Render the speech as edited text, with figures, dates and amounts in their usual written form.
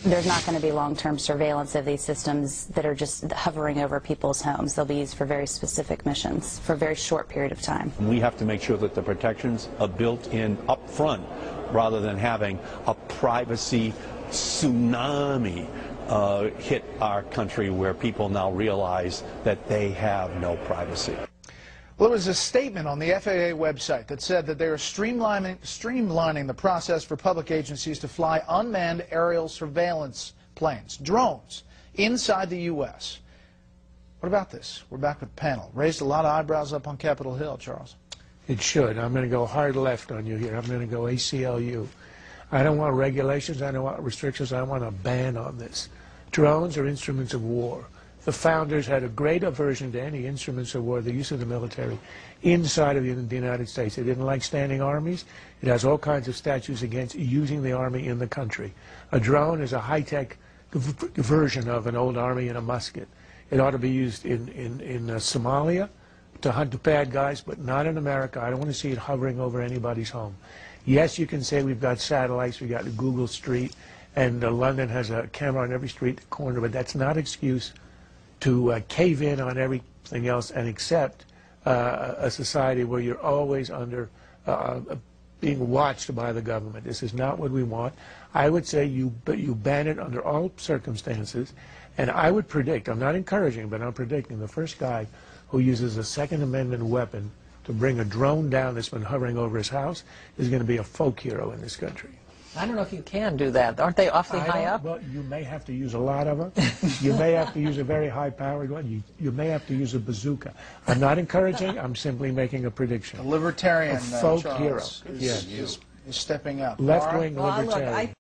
there's not going to be long-term surveillance of these systems that are just hovering over people's homes. They'll be used for very specific missions for a very short period of time. We have to make sure that the protections are built in up front rather than having a privacy tsunami hit our country where people now realize that they have no privacy. Well, there was a statement on the FAA website that said that they are streamlining the process for public agencies to fly unmanned aerial surveillance planes, drones, inside the U.S. What about this? We're back with the panel. Raised a lot of eyebrows up on Capitol Hill, Charles. It should. I'm going to go hard left on you here. I'm going to go ACLU. I don't want regulations. I don't want restrictions. I want a ban on this. Drones are instruments of war. The founders had a great aversion to any instruments of war, the use of the military, inside of the United States. They didn't like standing armies. It has all kinds of statutes against using the army in the country. A drone is a high-tech version of an old army and a musket. It ought to be used in Somalia to hunt the bad guys, but not in America. I don't want to see it hovering over anybody's home. Yes, you can say we've got satellites, we've got Google Street, and London has a camera on every street corner, but that's not an excuse to cave in on everything else and accept a society where you're always under being watched by the government. This is not what we want. I would say you ban it under all circumstances, and I would predict, I'm not encouraging, but I'm predicting the first guy who uses a Second Amendment weapon to bring a drone down that's been hovering over his house is going to be a folk hero in this country. I don't know if you can do that. Aren't they awfully high up? Well, you may have to use a lot of them. You may have to use a very high-powered one. You may have to use a bazooka. I'm not encouraging. I'm simply making a prediction. A libertarian folk hero. is stepping up. Left-wing libertarian.